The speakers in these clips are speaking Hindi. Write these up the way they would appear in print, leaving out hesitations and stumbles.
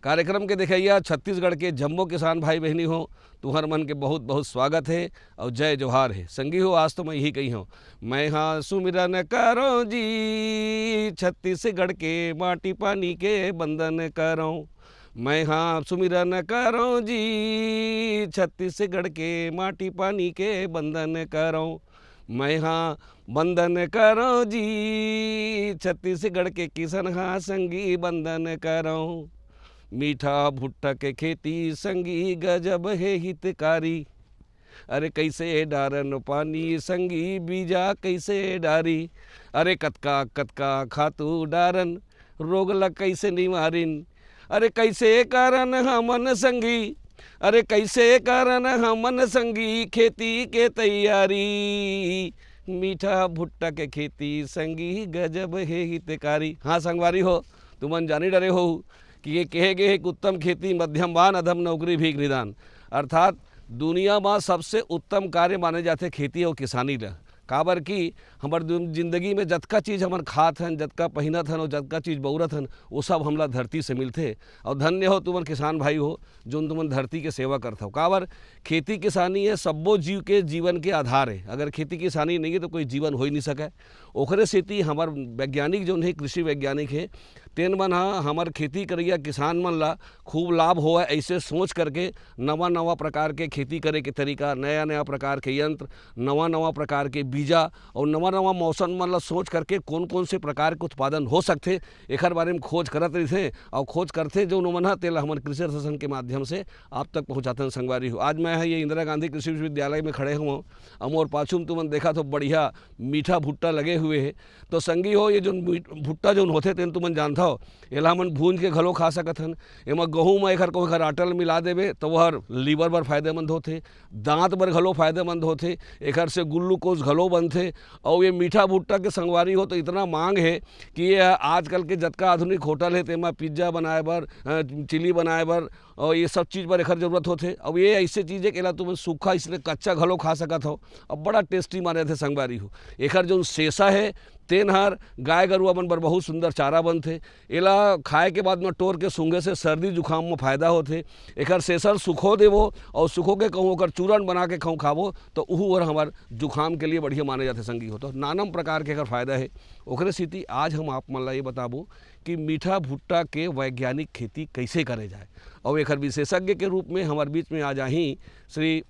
कार्यक्रम के देखिया छत्तीसगढ़ के जम्मो किसान भाई बहनी हो, तुम्हार मन के बहुत बहुत स्वागत है और जय जोहार है। संगी हो आज तो मैं यही कही हूँ, मैं हाँ सुमिरन करो जी, छत्तीसगढ़ के माटी पानी के बंदन करो। मैं हाँ सुमिरन करो जी, छत्तीसगढ़ के माटी पानी के बंदन करो। मैं हाँ बंदन करो जी, छत्तीसगढ़ के किसान हाँ संगी बंदन करो। मीठा भुट्टा के खेती संगी गजब है हितकारी, अरे कैसे डारन पानी संगी बीजा कैसे डारी। अरे कतका कतका खातू डारन रोग लग कैसे निवारिन, अरे कैसे कारण हमन संगी, अरे कैसे कारण हमन संगी खेती के तैयारी। मीठा भुट्टा के खेती संगी गजब है हितकारी। हाँ संगवारी हो, तुमन जानी डरे हो कि ये कहे गए एक उत्तम खेती मध्यम बान अधम नौकरी भी निदान, अर्थात दुनिया में सबसे उत्तम कार्य माने जाते खेती और किसानी ला। काबर कि हमार जिंदगी में जतका चीज़ हमन खात हन, जतका पहिनत हन और जतका चीज़ बउरत हन, वो सब हमला धरती से मिलते। और धन्य हो तुमन किसान भाई हो जो तुमन धरती के सेवा करते हो। काबर खेती किसानी है सब्बो जीव के जीवन के आधार है। अगर खेती किसानी नहीं है तो कोई जीवन हो ही नहीं सके। ओखरे सेती हमार वैज्ञानिक जो है कृषि वैज्ञानिक है, तेन मन हमार खेती करिया किसान मन ला खूब लाभ होए ऐसे सोच करके नवा नवा प्रकार के खेती करे के तरीका, नया नया प्रकार के यंत्र, नवा नवा प्रकार के बीजा और नवा नवा मौसम मन ला सोच करके कौन कौन से प्रकार के उत्पादन हो सकते एकर बारे में खोज करत रहे और खोज करते जो मन तेला हमारे कृषि शासन के माध्यम से आप तक पहुँचाते हैं। संगवारी हो, आज मैं ये इंदिरा गांधी कृषि विश्वविद्यालय में खड़े हुआ और पाछू में तुमन देखा तो बढ़िया मीठा भुट्टा लगे हुए है। तो संगी हो, ये जो भुट्टा जो होते तेन तुमन जानता हो, एला हमन भूंज के घलो खा सकत हन। एमा गहूँ में एकर को आटल मिला देवे तो वह लीवर बर फायदेमंद होते, दांत बर घलो फायदेमंद होते, एकर से ग्लूकोज घलो बनते। और ये मीठा भुट्टा के संगवारी हो तो इतना मांग है कि ये आजकल के जतका आधुनिक होटल है तेमा पिज्जा बनाए बर, चिली बनाए बर और ये सब चीज़ पर एकर जरूरत होते। अब ये ऐसे चीज़ है कि तुम सूखा इसलिए कच्चा घलो खा सकत हो, अब बड़ा टेस्टी माने थे संगवारी हो। एकर जो सेसा है तेन हर गाय गरुआ मन बर बहुत सुंदर चारा बनते। एला खाए के बाद में टोर के सूंघे से सर्दी जुकाम में फायदा होते। एकर सेसर सुखो देवो और सुखो के कहूँ ओकर चूरन बना के कहूँ खावो तो उहू और हमार जुकाम के लिए बढ़िया माने जाते संगी हो। तो नानम प्रकार के एकर फायदा है। ओकरे स्थिति आज हम आप मन ला ये बताबो कि मीठा भुट्टा के वैज्ञानिक खेती कैसे करे जाए। और एक विशेषज्ञ के रूप में हमारे बीच में आज ही श्री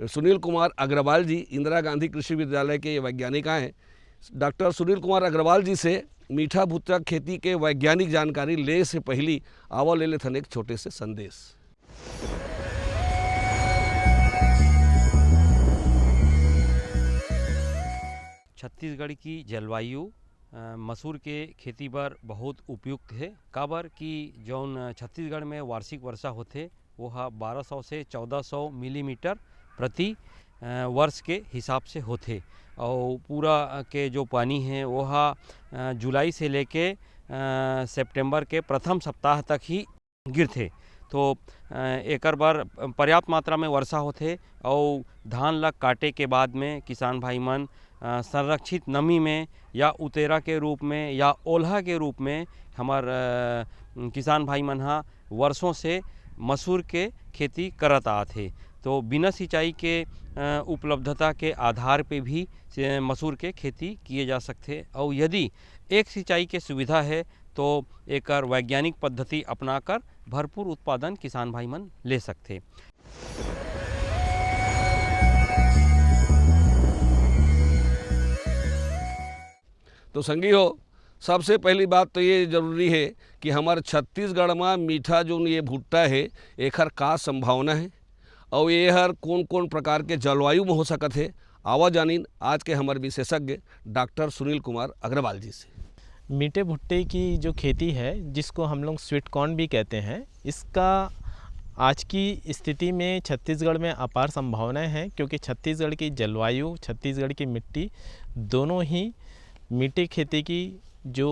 सुनील कुमार अग्रवाल जी, इंदिरा गांधी कृषि विश्वविद्यालय के वैज्ञानिक आए। डॉक्टर सुनील कुमार अग्रवाल जी से मीठा भुट्टा खेती के वैज्ञानिक जानकारी ले से पहली आवा ले लेथन एक छोटे से संदेश। छत्तीसगढ़ की जलवायु मसूर के खेती बर बहुत उपयुक्त है। काबर कि जौन छत्तीसगढ़ में वार्षिक वर्षा होते वो 1200 से 1400 मिलीमीटर प्रति वर्ष के हिसाब से होते। और पूरा के जो पानी है वो जुलाई से लेके सितंबर के प्रथम सप्ताह तक ही गिरते। तो एकर बार पर्याप्त मात्रा में वर्षा होते और धान लग काटे के बाद में किसान भाई मन संरक्षित नमी में या उतेरा के रूप में या ओल्हा के रूप में हमार किसान भाई मन वर्षों से मसूर के खेती करत आथे। तो बिना सिंचाई के उपलब्धता के आधार पे भी मसूर के खेती किए जा सकते। और यदि एक सिंचाई के सुविधा है तो एक वैज्ञानिक पद्धति अपनाकर भरपूर उत्पादन किसान भाई मन ले सकते। तो संगी हो, सबसे पहली बात तो ये जरूरी है कि हमारे छत्तीसगढ़ में मीठा जो ये भुट्टा है एकर का संभावना है और ये हर कौन कौन प्रकार के जलवायु में हो सकत है। आवा जानीन आज के हमारे विशेषज्ञ डॉक्टर सुनील कुमार अग्रवाल जी से। मीठे भुट्टे की जो खेती है जिसको हम लोग स्वीट कॉर्न भी कहते हैं, इसका आज की स्थिति में छत्तीसगढ़ में अपार संभावनाएं हैं, क्योंकि छत्तीसगढ़ की जलवायु, छत्तीसगढ़ की मिट्टी दोनों ही मीठे खेती की जो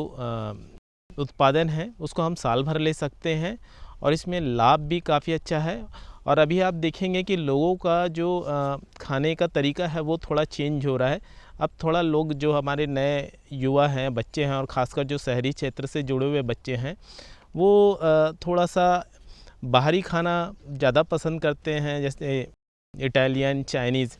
उत्पादन है उसको हम साल भर ले सकते हैं और इसमें लाभ भी काफ़ी अच्छा है। और अभी आप देखेंगे कि लोगों का जो खाने का तरीका है वो थोड़ा चेंज हो रहा है। अब थोड़ा लोग जो हमारे नए युवा हैं, बच्चे हैं और ख़ासकर जो शहरी क्षेत्र से जुड़े हुए बच्चे हैं वो थोड़ा सा बाहरी खाना ज़्यादा पसंद करते हैं, जैसे इटालियन, चाइनीज़,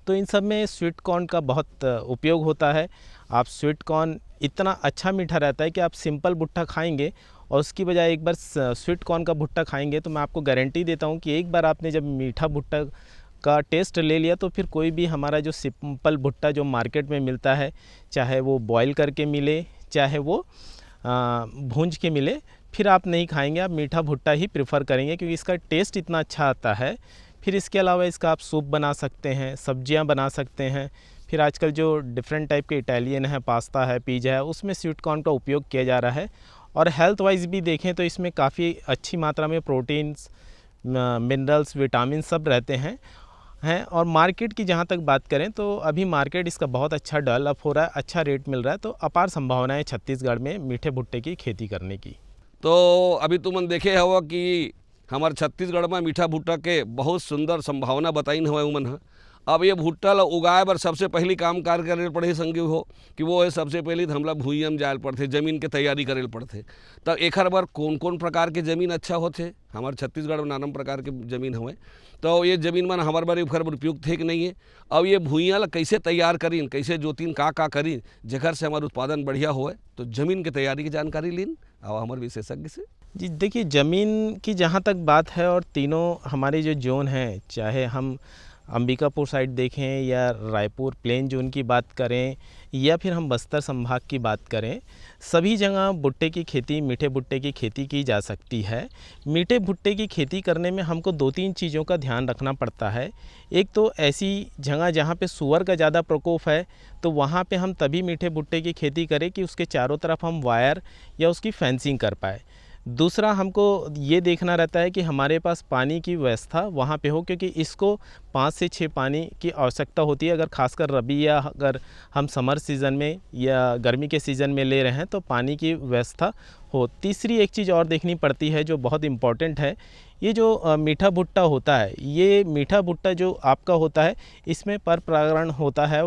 तो इन सब में स्वीट कॉर्न का बहुत उपयोग होता है। आप स्वीट कॉर्न इतना अच्छा मीठा रहता है कि आप सिंपल भुट्टा खाएंगे और उसकी बजाय एक बार स्वीट कॉर्न का भुट्टा खाएंगे तो मैं आपको गारंटी देता हूँ कि एक बार आपने जब मीठा भुट्टा का टेस्ट ले लिया तो फिर कोई भी हमारा जो सिंपल भुट्टा जो मार्केट में मिलता है, चाहे वो बॉईल करके मिले, चाहे वो भूंज के मिले, फिर आप नहीं खाएंगे, आप मीठा भुट्टा ही प्रेफर करेंगे क्योंकि इसका टेस्ट इतना अच्छा आता है। फिर इसके अलावा इसका आप सूप बना सकते हैं, सब्जियां बना सकते हैं। फिर आजकल जो डिफरेंट टाइप के इटालियन है, पास्ता है, पिज़्ज़ा है, उसमें स्वीट कॉर्न का उपयोग किया जा रहा है। और हेल्थ वाइज भी देखें तो इसमें काफ़ी अच्छी मात्रा में प्रोटीन्स, मिनरल्स, विटामिन सब रहते हैं। और मार्केट की जहाँ तक बात करें तो अभी मार्केट इसका बहुत अच्छा डेवलप हो रहा है, अच्छा रेट मिल रहा है, तो अपार संभावनाएं छत्तीसगढ़ में मीठे भुट्टे की खेती करने की। तो अभी तुमन देखे हवा कि हमारे छत्तीसगढ़ में मीठा भुट्टा के बहुत सुंदर संभावना बताइन हवे उमन ह। अब ये भुट्टा ला उगाए बर सबसे पहली काम कार करे पड़े संगी हो कि वो है सबसे पहले तो हमला भुइयां में जाए पड़ते, जमीन के तैयारी करे पड़ते। तब एखर बर कौन कौन प्रकार के जमीन अच्छा होते? हमारे छत्तीसगढ़ में नाना प्रकार के जमीन हवे, तो ये जमीन मन हमारे बारे एखर बर उपयुक्त है कि नहीं है। अब ये भुइयां ला कैसे तैयार करीन, कैसे जोतीन, का करीन जेकर से हमार उत्पादन बढ़िया होए, तो जमीन के तैयारी की जानकारी लीन और हमारे विशेषज्ञ से। जी देखिए, ज़मीन की जहाँ तक बात है और तीनों हमारे जो जोन हैं, चाहे हम अंबिकापुर साइड देखें या रायपुर प्लेन जोन की बात करें या फिर हम बस्तर संभाग की बात करें, सभी जगह भुट्टे की खेती, मीठे भुट्टे की खेती की जा सकती है। मीठे भुट्टे की खेती करने में हमको 2-3 चीज़ों का ध्यान रखना पड़ता है। एक तो ऐसी जगह जहाँ पे सूअर का ज़्यादा प्रकोप है, तो वहाँ पे हम तभी मीठे भुट्टे की खेती करें कि उसके चारों तरफ हम वायर या उसकी फेंसिंग कर पाए। दूसरा, हमको ये देखना रहता है कि हमारे पास पानी की व्यवस्था वहाँ पे हो, क्योंकि इसको 5 से 6 पानी की आवश्यकता होती है। अगर खासकर रबी या अगर हम समर सीज़न में या गर्मी के सीज़न में ले रहे हैं तो पानी की व्यवस्था हो। तीसरी एक चीज़ और देखनी पड़ती है जो बहुत इम्पॉर्टेंट है, ये जो मीठा भुट्टा होता है, ये मीठा भुट्टा जो आपका होता है, इसमें पर परागण होता है,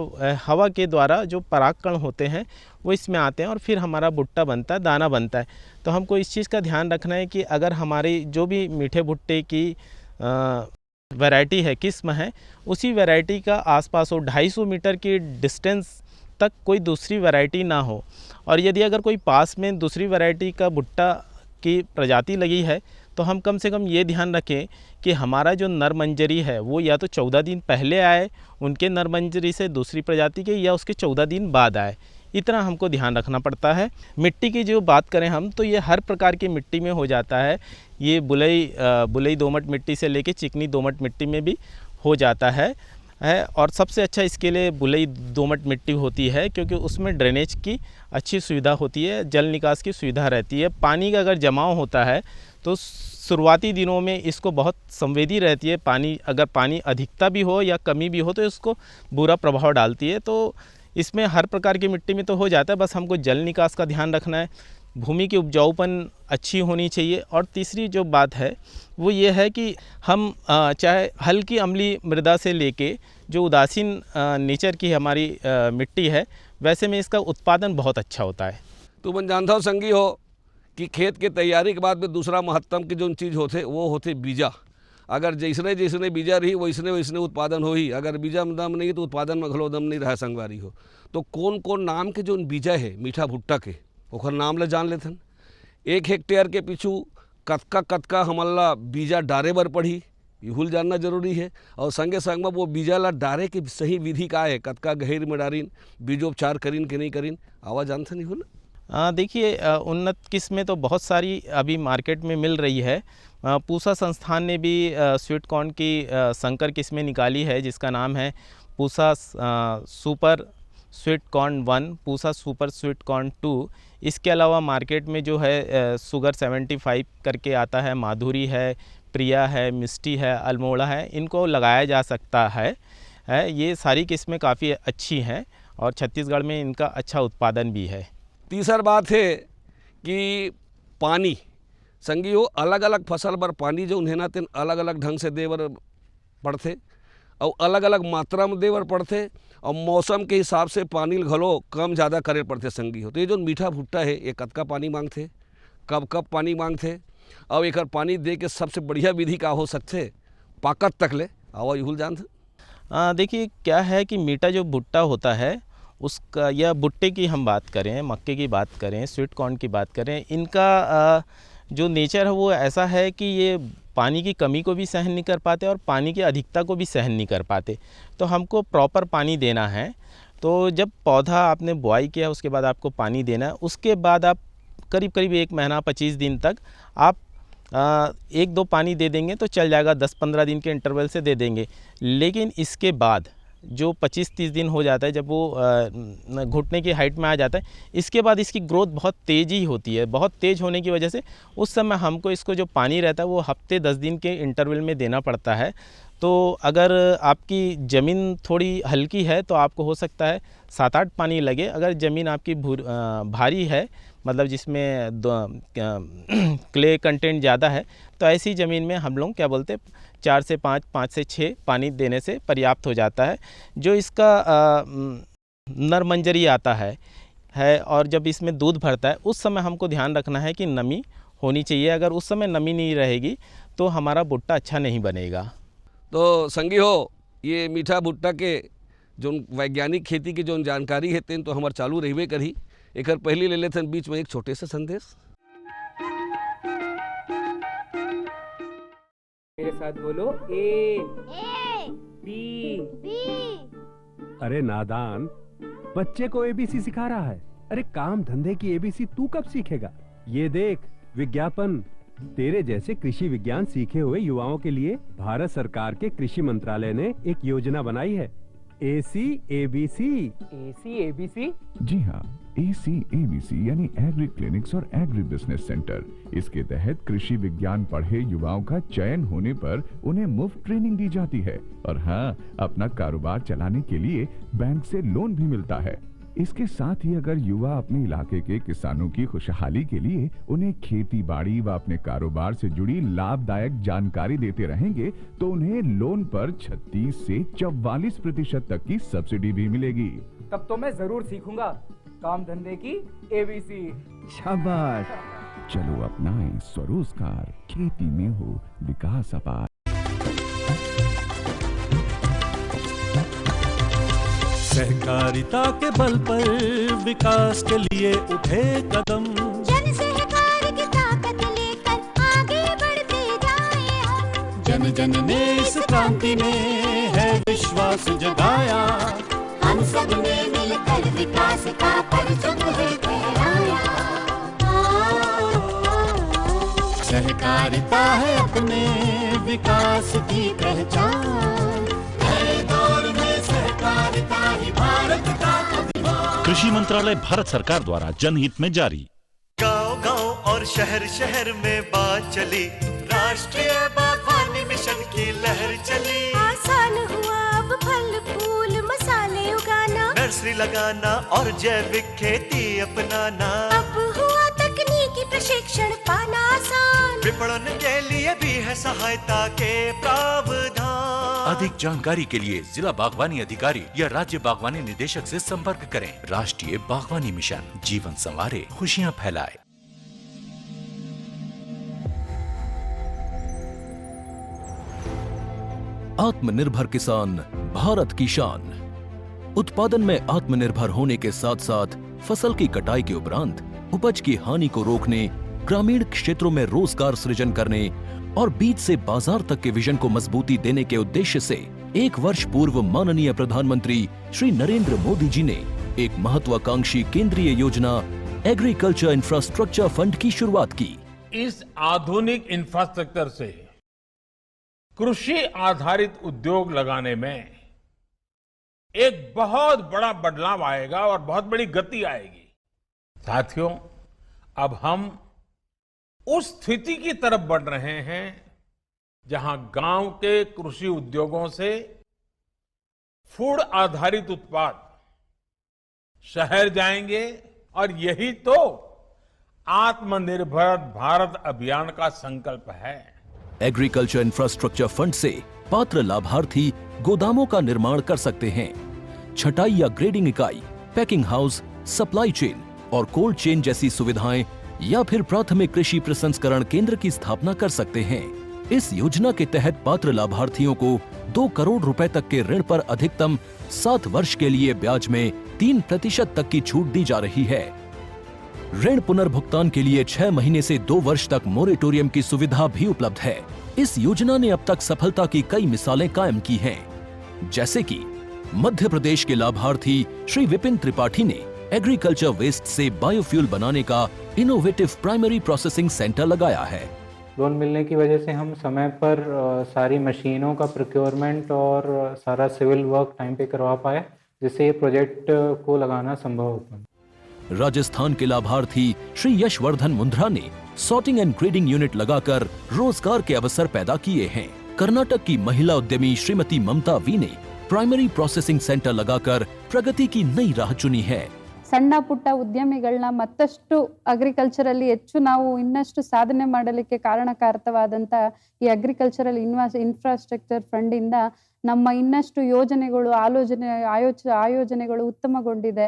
हवा के द्वारा जो परागकण होते हैं वो इसमें आते हैं और फिर हमारा भुट्टा बनता है, दाना बनता है। तो हमको इस चीज़ का ध्यान रखना है कि अगर हमारी जो भी मीठे भुट्टे की वैरायटी है, किस्म है, उसी वैरायटी का आसपास हो 250 मीटर की डिस्टेंस तक कोई दूसरी वैरायटी ना हो। और यदि अगर कोई पास में दूसरी वैरायटी का भुट्टा की प्रजाति लगी है तो हम कम से कम ये ध्यान रखें कि हमारा जो नर मंजरी है वो या तो 14 दिन पहले आए उनके नर मंजरी से दूसरी प्रजाति के, या उसके 14 दिन बाद आए। इतना हमको ध्यान रखना पड़ता है। मिट्टी की जो बात करें हम, तो ये हर प्रकार की मिट्टी में हो जाता है। ये बुलई दोमट मिट्टी से लेके चिकनी दोमट मिट्टी में भी हो जाता है। और सबसे अच्छा इसके लिए बुलई दोमट मिट्टी होती है, क्योंकि उसमें ड्रेनेज की अच्छी सुविधा होती है, जल निकास की सुविधा रहती है। पानी का अगर जमाव होता है तो शुरुआती दिनों में इसको बहुत संवेदी रहती है। अगर पानी अधिकता भी हो या कमी भी हो तो इसको बुरा प्रभाव डालती है। तो इसमें हर प्रकार की मिट्टी में तो हो जाता है, बस हमको जल निकास का ध्यान रखना है, भूमि की उपजाऊपन अच्छी होनी चाहिए। और तीसरी जो बात है वो ये है कि हम चाहे हल्की अम्लीय मृदा से लेके जो उदासीन नेचर की हमारी मिट्टी है, वैसे में इसका उत्पादन बहुत अच्छा होता है। तो मन जानता हो संगी हो कि खेत के तैयारी के बाद में दूसरा महत्तम की जो चीज़ होते वो होते बीजा। अगर जैसने जैसने बीजा रही वैसने वैसने उत्पादन हो ही, अगर बीजा में दम नहीं तो उत्पादन में घलो दम नहीं रहा संगवारी हो। तो कौन कौन नाम के जो बीजा है मीठा भुट्टा के, ओखर नाम ला जान लेथन। 1 हेक्टेयर के पीछू कतका हमला बीजा डारे बर पड़ी, यहूल जानना जरूरी है। और संगे संग में वो बीजा ला डारे की सही विधि का है, कतका गहर में डारीन, बीजोपचार करीन कि नहीं करीन, आवाज़ जानते नहीं हो। देखिए, उन्नत किस्में तो बहुत सारी अभी मार्केट में मिल रही है। पूसा संस्थान ने भी स्वीट कॉर्न की संकर किस्में निकाली है, जिसका नाम है Pusa super sweet corn 1, Pusa super sweet corn 2। इसके अलावा मार्केट में जो है शुगर 75 करके आता है, माधुरी है, प्रिया है, मिष्टी है, अल्मोड़ा है, इनको लगाया जा सकता है। ये सारी किस्में काफ़ी अच्छी हैं और छत्तीसगढ़ में इनका अच्छा उत्पादन भी है। तीसर बात है कि पानी संगी हो, अलग अलग फसल बर पानी जो उन्हें ना तेन अलग अलग ढंग से दे बर पड़ते और अलग अलग मात्रा में दे बर पड़ते और मौसम के हिसाब से पानी घलो कम ज़्यादा करे पड़ते संगी हो। तो ये जो मीठा भुट्टा है ये कतका पानी मांगते, कब कब पानी मांगते अब एक पानी दे के सबसे बढ़िया विधि का हो सकते पाकत तक ले आवा यूल जान थे। देखिए क्या है कि मीठा जो भुट्टा होता है उसका, या भुट्टे की हम बात करें, मक्के की बात करें, स्वीट कॉर्न की बात करें, इनका जो नेचर है वो ऐसा है कि ये पानी की कमी को भी सहन नहीं कर पाते और पानी की अधिकता को भी सहन नहीं कर पाते। तो हमको प्रॉपर पानी देना है। तो जब पौधा आपने बुआई किया उसके बाद आपको पानी देना है। उसके बाद आप करीब करीब 1 महीना 25 दिन तक आप 1-2 पानी दे देंगे तो चल जाएगा, 10-15 दिन के इंटरवल से दे देंगे। लेकिन इसके बाद जो 25-30 दिन हो जाता है, जब वो घुटने की हाइट में आ जाता है, इसके बाद इसकी ग्रोथ बहुत तेज़ी होती है। बहुत तेज़ होने की वजह से उस समय हमको इसको जो पानी रहता है वो हफ्ते 10 दिन के इंटरवल में देना पड़ता है। तो अगर आपकी ज़मीन थोड़ी हल्की है तो आपको हो सकता है 7-8 पानी लगे। अगर ज़मीन आपकी भारी है, मतलब जिसमें क्ले कंटेंट ज़्यादा है, तो ऐसी ज़मीन में हम लोग क्या बोलते हैं 4 से 5, 5 से 6 पानी देने से पर्याप्त हो जाता है। जो इसका नरमंजरी आता है और जब इसमें दूध भरता है उस समय हमको ध्यान रखना है कि नमी होनी चाहिए। अगर उस समय नमी नहीं रहेगी तो हमारा भुट्टा अच्छा नहीं बनेगा। तो संगी हो, ये मीठा भुट्टा के जो वैज्ञानिक खेती की जो जानकारी है तेन तो हमार चालू रही करी। एक पहली ले लेते बीच में एक छोटे से संदेश। मेरे साथ बोलो ए बी। अरे नादान, बच्चे को एबीसी सिखा रहा है। अरे काम धंधे की एबीसी तू कब सीखेगा? ये देख विज्ञापन। तेरे जैसे कृषि विज्ञान सीखे हुए युवाओं के लिए भारत सरकार के कृषि मंत्रालय ने एक योजना बनाई है, ACABC। ACABC? जी हाँ, ACABC यानी एग्री क्लिनिक्स और एग्री बिजनेस सेंटर। इसके तहत कृषि विज्ञान पढ़े युवाओं का चयन होने पर उन्हें मुफ्त ट्रेनिंग दी जाती है और हाँ, अपना कारोबार चलाने के लिए बैंक से लोन भी मिलता है। इसके साथ ही अगर युवा अपने इलाके के किसानों की खुशहाली के लिए उन्हें खेती बाड़ी व अपने कारोबार से जुड़ी लाभदायक जानकारी देते रहेंगे तो उन्हें लोन पर 36 से 44% तक की सब्सिडी भी मिलेगी। तब तो मैं जरूर सीखूंगा काम धंधे की ABC। शाबाश, चलो अपनाएं स्वरोजगार, खेती में हो विकास अपार। सहकारिता के बल पर विकास के लिए उठे कदम, जन सहकार की ताकत लेकर आगे बढ़ते जाएं हम। जन जन ने इस क्रांति में है विश्वास जगाया, हम सब ने मिलकर विकास का परचम है फहराया। सहकारिता है अपने विकास की पहचान, नए दौर में सहकारिता ही भारत का अभिमान। कृषि मंत्रालय भारत सरकार द्वारा जनहित में जारी। गांव-गांव और शहर-शहर में बात चली, राष्ट्रीय बागवानी मिशन की लहर चली। आसान हुआ अब फल फूल मसाले उगाना, नर्सरी लगाना और जैविक खेती अपनाना। अब हुआ तकनीकी प्रशिक्षण पाना आसान, विपणन के लिए भी है सहायता के प्रावधान। अधिक जानकारी के लिए जिला बागवानी अधिकारी या राज्य बागवानी निदेशक से संपर्क करें। राष्ट्रीय बागवानी मिशन, जीवन संवारे, खुशियां फैलाए। आत्मनिर्भर किसान भारत की शान। उत्पादन में आत्मनिर्भर होने के साथ साथ फसल की कटाई के उपरांत उपज की हानि को रोकने, ग्रामीण क्षेत्रों में रोजगार सृजन करने और बीज से बाजार तक के विजन को मजबूती देने के उद्देश्य से 1 वर्ष पूर्व माननीय प्रधानमंत्री श्री नरेंद्र मोदी जी ने एक महत्वाकांक्षी केंद्रीय योजना एग्रीकल्चर इंफ्रास्ट्रक्चर फंड की शुरुआत की। इस आधुनिक इंफ्रास्ट्रक्चर से कृषि आधारित उद्योग लगाने में एक बहुत बड़ा बदलाव आएगा और बहुत बड़ी गति आएगी। साथियों, अब हम उस स्थिति की तरफ बढ़ रहे हैं जहां गांव के कृषि उद्योगों से फूड आधारित उत्पाद शहर जाएंगे और यही तो आत्मनिर्भर भारत अभियान का संकल्प है। एग्रीकल्चर इंफ्रास्ट्रक्चर फंड से पात्र लाभार्थी गोदामों का निर्माण कर सकते हैं। छटाई या ग्रेडिंग इकाई, पैकिंग हाउस, सप्लाई चेन और कोल्ड चेन जैसी सुविधाएं या फिर प्राथमिक कृषि प्रसंस्करण केंद्र की स्थापना कर सकते हैं। इस योजना के तहत पात्र लाभार्थियों को 2 करोड़ रुपए तक के ऋण पर अधिकतम 7 वर्ष के लिए ब्याज में 3% तक की छूट दी जा रही है। ऋण पुनर्भुगतान के लिए 6 महीने से 2 वर्ष तक मोरेटोरियम की सुविधा भी उपलब्ध है। इस योजना ने अब तक सफलता की कई मिसालें कायम की हैं, जैसे कि मध्य प्रदेश के लाभार्थी श्री विपिन त्रिपाठी ने एग्रीकल्चर वेस्ट से बायोफ्यूल बनाने का इनोवेटिव प्राइमरी प्रोसेसिंग सेंटर लगाया है। लोन मिलने की वजह से हम समय पर सारी मशीनों का प्रोक्योरमेंट और सारा सिविल वर्क टाइम पे करवा पाए, जिससे ये प्रोजेक्ट को लगाना संभव हो पाया। राजस्थान के लाभार्थी श्री यशवर्धन मुंद्रा ने सॉर्टिंग एंड ग्रेडिंग यूनिट लगाकर रोजगार के अवसर पैदा किए हैं। कर्नाटक की महिला उद्यमी श्रीमती ममता वी ने प्राइमरी प्रोसेसिंग सेंटर लगाकर प्रगति की नई राह चुनी है। ಸಣ್ಣ ಪುಟ್ಟ ಉದ್ಯಮಿಗಳನ್ನ ಮತ್ತಷ್ಟು ಅಗ್ರಿಕಲ್ಚರಲ್ಲಿ ಹೆಚ್ಚು ನಾವು ಇನ್ನಷ್ಟು ಸಾಧನೆ ಮಾಡಲಿಕ್ಕೆ ಕಾರಣಕಾರಕವಾದಂತ ಈ ಅಗ್ರಿಕಲ್ಚರಲ್ ಇನ್ಫ್ರಾಸ್ಟ್ರಕ್ಚರ್ ಫಂಡ್ ಇಂದ ನಮ್ಮ ಇನ್ನಷ್ಟು ಯೋಜನೆಗಳು ಆಯೋಜನೆಗಳು ಉತ್ತಮಗೊಂಡಿದೆ।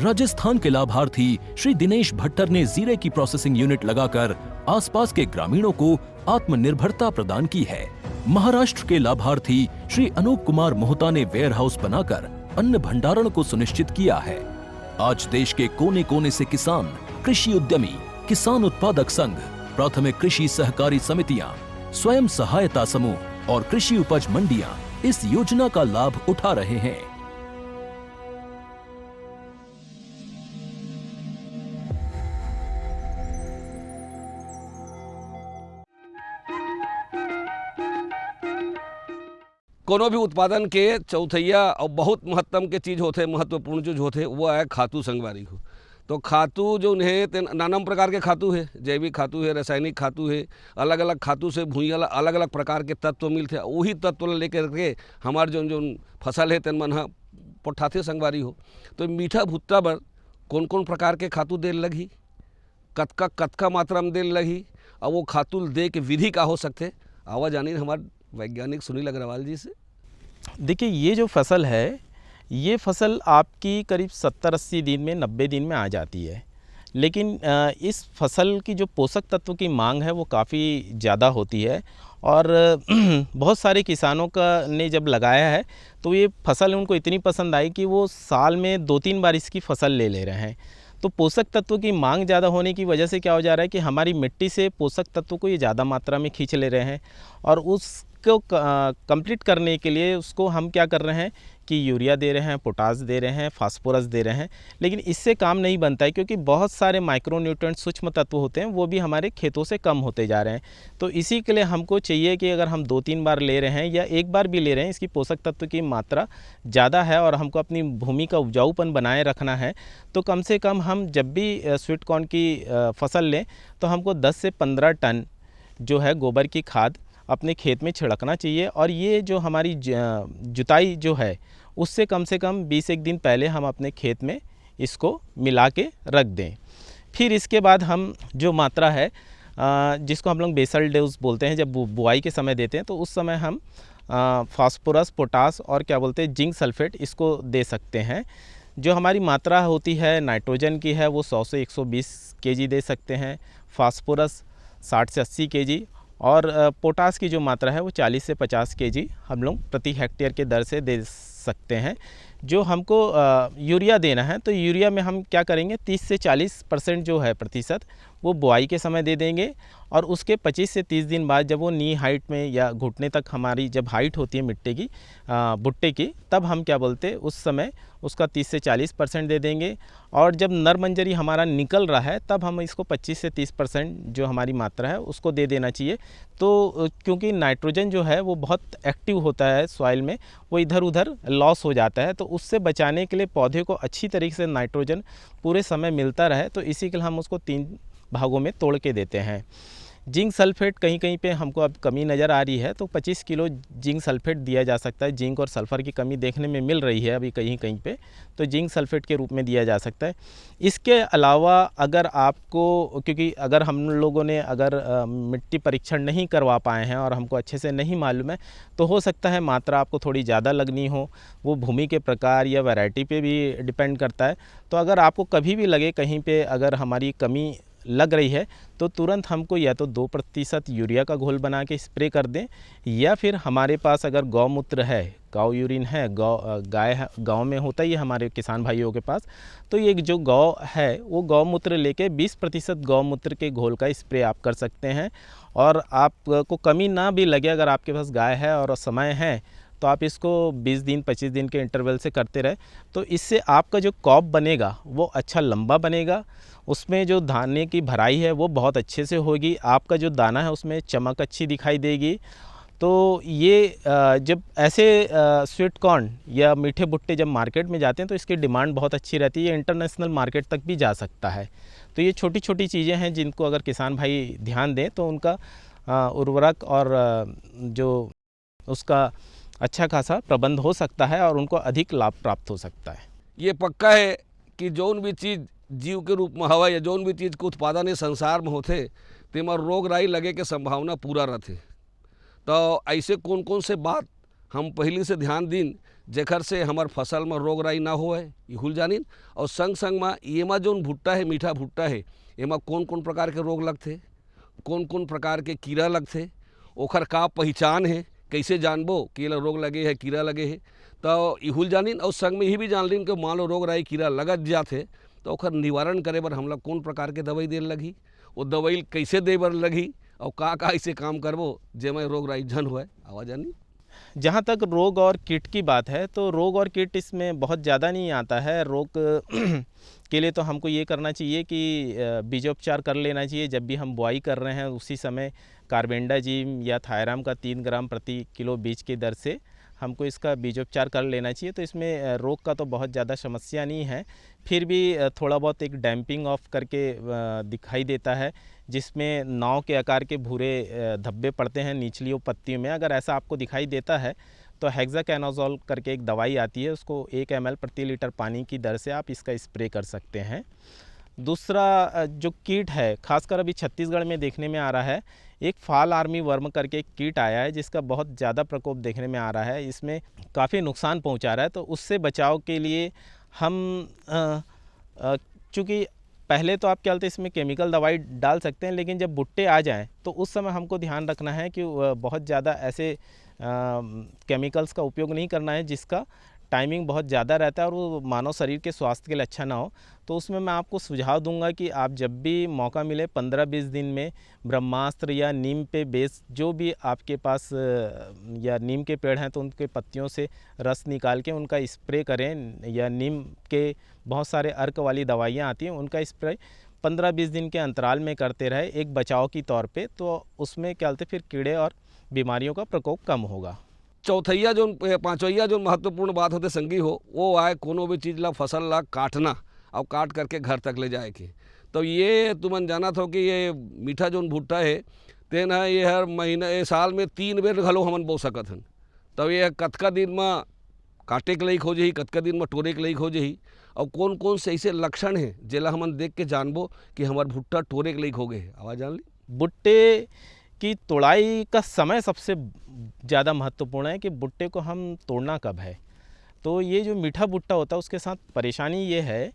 राजस्थान के लाभार्थी श्री दिनेश भट्टर ने जीरे की प्रोसेसिंग यूनिट लगाकर आसपास के ग्रामीणों को आत्मनिर्भरता प्रदान की है। महाराष्ट्र के लाभार्थी श्री अनूप कुमार मोहता ने वेयर हाउस बनाकर अन्न भंडारण को सुनिश्चित किया है। आज देश के कोने कोने से किसान, कृषि उद्यमी, किसान उत्पादक संघ, प्राथमिक कृषि सहकारी समितियां, स्वयं सहायता समूह और कृषि उपज मंडियां इस योजना का लाभ उठा रहे हैं। कोनो भी उत्पादन के चौथैया और बहुत महत्तम के चीज़ होते, महत्वपूर्ण चीज़ होते वो है खातू संगवारी हो। तो खातू जो है नाना प्रकार के खातू है, जैविक खातू है, रासायनिक खातू है, अलग अलग खातू से भूइयाँ अलग अलग प्रकार के तत्व मिलते हैं। वही तत्व लेकर के हमारे जो फसल है तेन मन पठाते संगवारी हो। तो मीठा भुट्टा बर कौन कौन प्रकार के खातू दे लगी, कतका मात्रा में दे लगी, और वो खातू दे के विधि का हो सकते आवा जानी हमारे वैज्ञानिक सुनील अग्रवाल जी से। देखिए, ये जो फसल है, ये फसल आपकी करीब 70-80 दिन में, 90 दिन में आ जाती है। लेकिन इस फसल की जो पोषक तत्व की मांग है वो काफ़ी ज़्यादा होती है। और बहुत सारे किसानों का ने जब लगाया है तो ये फसल उनको इतनी पसंद आई कि वो साल में 2-3 बार इसकी फसल ले रहे हैं। तो पोषक तत्व की मांग ज़्यादा होने की वजह से क्या हो जा रहा है कि हमारी मिट्टी से पोषक तत्व को ये ज़्यादा मात्रा में खींच ले रहे हैं, और उसको कंप्लीट करने के लिए उसको हम क्या कर रहे हैं कि यूरिया दे रहे हैं, पोटास दे रहे हैं, फास्फोरस दे रहे हैं। लेकिन इससे काम नहीं बनता है, क्योंकि बहुत सारे माइक्रोन्यूट्रिएंट सूक्ष्म तत्व होते हैं वो भी हमारे खेतों से कम होते जा रहे हैं। तो इसी के लिए हमको चाहिए कि अगर हम 2-3 बार ले रहे हैं या एक बार भी ले रहे हैं, इसकी पोषक तत्व की मात्रा ज़्यादा है और हमको अपनी भूमि का उपजाऊपन बनाए रखना है, तो कम से कम हम जब भी स्वीट कॉर्न की फसल लें तो हमको 10 से 15 टन जो है गोबर की खाद अपने खेत में छिड़कना चाहिए। और ये जो हमारी जुताई जो है उससे कम से कम 20 दिन पहले हम अपने खेत में इसको मिला के रख दें। फिर इसके बाद हम जो मात्रा है जिसको हम लोग बेसल डोज बोलते हैं, जब बुआई के समय देते हैं तो उस समय हम फास्फोरस, पोटास और क्या बोलते हैं जिंक सल्फेट इसको दे सकते हैं। जो हमारी मात्रा होती है नाइट्रोजन की है वो 100 से 120 kg दे सकते हैं, फास्फोरस 60 से 80 kg, और पोटास की जो मात्रा है वो 40 से 50 kg हम लोग प्रति हेक्टेयर के दर से दे सकते हैं। जो हमको यूरिया देना है तो यूरिया में हम क्या करेंगे 30 से 40% जो है प्रतिशत वो बुआई के समय दे देंगे, और उसके 25 से 30 दिन बाद जब वो नी हाइट में या घुटने तक हमारी जब हाइट होती है मिट्टी की भुट्टे की, तब हम क्या बोलते उस समय उसका 30 से 40% दे देंगे। और जब नर मंजरी हमारा निकल रहा है तब हम इसको 25 से 30% जो हमारी मात्रा है उसको दे देना चाहिए। तो क्योंकि नाइट्रोजन जो है वो बहुत एक्टिव होता है सॉइल में, वो इधर उधर लॉस हो जाता है, तो उससे बचाने के लिए पौधे को अच्छी तरीके से नाइट्रोजन पूरे समय मिलता रहे, तो इसी के लिए हम उसको 3 भागों में तोड़ के देते हैं। जिंक सल्फेट कहीं कहीं पे हमको अब कमी नज़र आ रही है तो 25 किलो जिंक सल्फेट दिया जा सकता है। जिंक और सल्फ़र की कमी देखने में मिल रही है अभी कहीं कहीं पे, तो जिंक सल्फेट के रूप में दिया जा सकता है। इसके अलावा अगर आपको, क्योंकि अगर हम लोगों ने अगर मिट्टी परीक्षण नहीं करवा पाए हैं और हमको अच्छे से नहीं मालूम है, तो हो सकता है मात्रा आपको थोड़ी ज़्यादा लगनी हो, वो भूमि के प्रकार या वैरायटी पे भी डिपेंड करता है। तो अगर आपको कभी भी लगे कहीं पे अगर हमारी कमी लग रही है तो तुरंत हमको या तो 2% यूरिया का घोल बना के स्प्रे कर दें, या फिर हमारे पास अगर गौमूत्र है, काऊ यूरिन है, गाय गांव में होता ही है हमारे किसान भाइयों के पास, तो ये जो गौ है वो गौमूत्र लेके 20% गौमूत्र के घोल का स्प्रे आप कर सकते हैं। और आपको कमी ना भी लगे, अगर आपके पास गाय है और समय है तो आप इसको 20 दिन 25 दिन के इंटरवल से करते रहे, तो इससे आपका जो कॉप बनेगा वो अच्छा लंबा बनेगा, उसमें जो दाने की भराई है वो बहुत अच्छे से होगी, आपका जो दाना है उसमें चमक अच्छी दिखाई देगी। तो ये जब ऐसे स्वीट कॉर्न या मीठे भुट्टे जब मार्केट में जाते हैं तो इसकी डिमांड बहुत अच्छी रहती है, ये इंटरनेशनल मार्केट तक भी जा सकता है। तो ये छोटी छोटी चीज़ें हैं जिनको अगर किसान भाई ध्यान दें तो उनका उर्वरक और जो उसका अच्छा खासा प्रबंध हो सकता है और उनको अधिक लाभ प्राप्त हो सकता है। ये पक्का है कि जौन भी चीज़ जीव के रूप में हवा या जौन भी चीज़ के उत्पादन ये संसार में होते तेमा रोग राई लगे के संभावना पूरा रहते। तो ऐसे कौन कौन से बात हम पहले से ध्यान दिन जेकर से हमार फसल में रोग राई ना होए ये हुल जानिन। और संग संग में एमा जौन भुट्टा है, मीठा भुट्टा है, एमा कौन कौन प्रकार के रोग लगते, कौन कौन प्रकार के कीड़ा लगते, ओखर का पहचान है, कैसे जानबो कि ये रोग लगे है, कीड़ा लगे है, तो इहुल जानिन। और संग में यही भी जान लिन कि मान लो रोग राई कीड़ा लगत जाते तो ओखर निवारण करे बर हम लोग कौन प्रकार के दवाई दे लगी, वो दवाई कैसे दे बर लगी और का ऐसे काम करबो जेमे रोग राई झन हुए। आवाज जानी जहाँ तक रोग और कीट की बात है तो रोग और कीट इसमें बहुत ज़्यादा नहीं आता है। रोग के लिए तो हमको ये करना चाहिए कि बीजोपचार कर लेना चाहिए। जब भी हम बुआई कर रहे हैं उसी समय कार्बेंडाजिम या थायराम का 3 ग्राम प्रति किलो बीज की दर से हमको इसका बीजोपचार कर लेना चाहिए। तो इसमें रोग का तो बहुत ज़्यादा समस्या नहीं है, फिर भी थोड़ा बहुत एक डैम्पिंग ऑफ करके दिखाई देता है जिसमें नाव के आकार के भूरे धब्बे पड़ते हैं निचली पत्तियों में। अगर ऐसा आपको दिखाई देता है तो हेक्साकोनाजोल करके एक दवाई आती है, उसको 1 ml प्रति लीटर पानी की दर से आप इसका स्प्रे कर सकते हैं। दूसरा जो कीट है खासकर अभी छत्तीसगढ़ में देखने में आ रहा है, एक फाल आर्मी वर्म करके एक कीट आया है जिसका बहुत ज़्यादा प्रकोप देखने में आ रहा है, इसमें काफ़ी नुकसान पहुंचा रहा है। तो उससे बचाव के लिए हम चूँकि पहले तो आप क्या बोलते हैं इसमें केमिकल दवाई डाल सकते हैं, लेकिन जब भुट्टे आ जाएं तो उस समय हमको ध्यान रखना है कि बहुत ज़्यादा ऐसे केमिकल्स का उपयोग नहीं करना है जिसका टाइमिंग बहुत ज़्यादा रहता है और वो मानव शरीर के स्वास्थ्य के लिए अच्छा ना हो। तो उसमें मैं आपको सुझाव दूंगा कि आप जब भी मौका मिले 15-20 दिन में ब्रह्मास्त्र या नीम पे बेस जो भी आपके पास या नीम के पेड़ हैं तो उनके पत्तियों से रस निकाल के उनका स्प्रे करें, या नीम के बहुत सारे अर्क वाली दवाइयाँ आती हैं उनका स्प्रे 15-20 दिन के अंतराल में करते रहे एक बचाव की तौर पे। तो उसमें क्या बोलते फिर कीड़े और बीमारियों का प्रकोप कम होगा। चौथैया जो पाँचवैया जो महत्वपूर्ण बात होते संगी हो वो आए कोनो भी चीज़ ला फसल ला काटना और काट करके घर तक ले जाए के। तो ये तुमन जाना था कि ये मीठा जो भुट्टा है तेन है ये हर महीना ये साल में 3 बेर घलो हमन बो सकत हन। तब ये कतका दिन में काटे के लायक हो जाही, कतका दिन में टोरे के लायक हो जाही, और कौन कौन से ऐसे लक्षण हैं जेला हमन देख के जानबो कि हमार भुट्टा टोरे के लायक हो गए। आवाज़ जान ली। भुट्टे की तोड़ाई का समय सबसे ज़्यादा महत्वपूर्ण है कि भुट्टे को हम तोड़ना कब है। तो ये जो मीठा भुट्टा होता है उसके साथ परेशानी ये है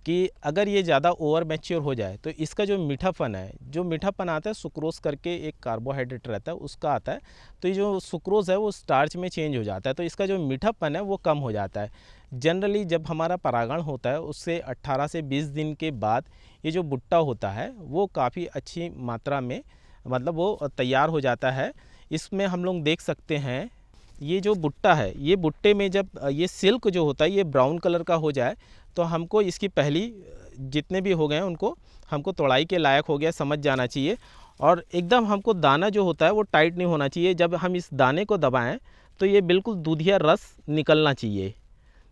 कि अगर ये ज़्यादा ओवर मैच्योर हो जाए तो इसका जो मीठापन है, जो मीठापन आता है सुक्रोज करके एक कार्बोहाइड्रेट रहता है उसका आता है, तो ये जो सुक्रोज है वो स्टार्च में चेंज हो जाता है, तो इसका जो मीठापन है वो कम हो जाता है। जनरली जब हमारा परागण होता है उससे 18 से 20 दिन के बाद ये जो भुट्टा होता है वो काफ़ी अच्छी मात्रा में मतलब वो तैयार हो जाता है। इसमें हम लोग देख सकते हैं ये जो भुट्टा है, ये भुट्टे में जब ये सिल्क जो होता है ये ब्राउन कलर का हो जाए तो हमको इसकी पहली जितने भी हो गए हैं उनको हमको तोड़ाई के लायक हो गया समझ जाना चाहिए। और एकदम हमको दाना जो होता है वो टाइट नहीं होना चाहिए। जब हम इस दाने को दबाएं तो ये बिल्कुल दूधिया रस निकलना चाहिए,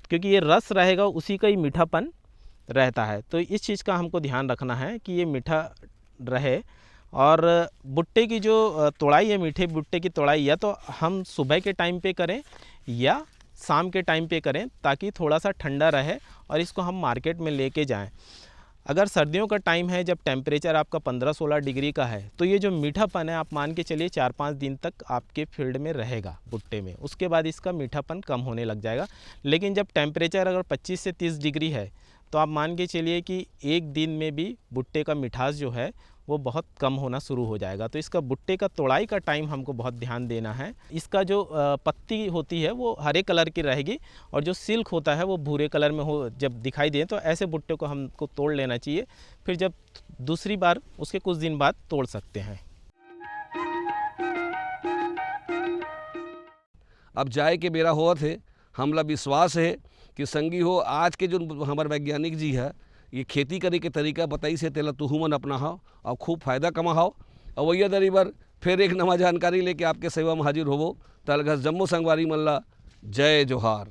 क्योंकि ये रस रहेगा उसी का ही मीठापन रहता है। तो इस चीज़ का हमको ध्यान रखना है कि ये मीठा रहे। और भुट्टे की जो तोड़ाई है, मीठे भुट्टे की तोड़ाई या तो हम सुबह के टाइम पे करें या शाम के टाइम पे करें ताकि थोड़ा सा ठंडा रहे और इसको हम मार्केट में लेके जाएं। अगर सर्दियों का टाइम है जब टेम्परेचर आपका 15-16 डिग्री का है तो ये जो मीठापन है आप मान के चलिए 4-5 दिन तक आपके फील्ड में रहेगा भुट्टे में, उसके बाद इसका मीठापन कम होने लग जाएगा। लेकिन जब टेम्परेचर अगर 25 से 30 डिग्री है तो आप मान के चलिए कि एक दिन में भी भुट्टे का मिठास जो है वो बहुत कम होना शुरू हो जाएगा। तो इसका भुट्टे का तोड़ाई का टाइम हमको बहुत ध्यान देना है। इसका जो पत्ती होती है वो हरे कलर की रहेगी और जो सिल्क होता है वो भूरे कलर में हो जब दिखाई दे, तो ऐसे भुट्टे को हमको तोड़ लेना चाहिए। फिर जब दूसरी बार उसके कुछ दिन बाद तोड़ सकते हैं। अब जाए के बेरा होत है, हमला विश्वास है कि संगी हो आज के जो हमारे वैज्ञानिक जी है ये खेती करे के तरीका बताई से तेला तुहू मन अपनाओ और खूब फायदा कमाओ। और वही दरी बार फिर एक नवा जानकारी लेके आपके सेवा में हाजिर होवो। तलघस जम्मू संगवारी मल्ला, जय जोहार।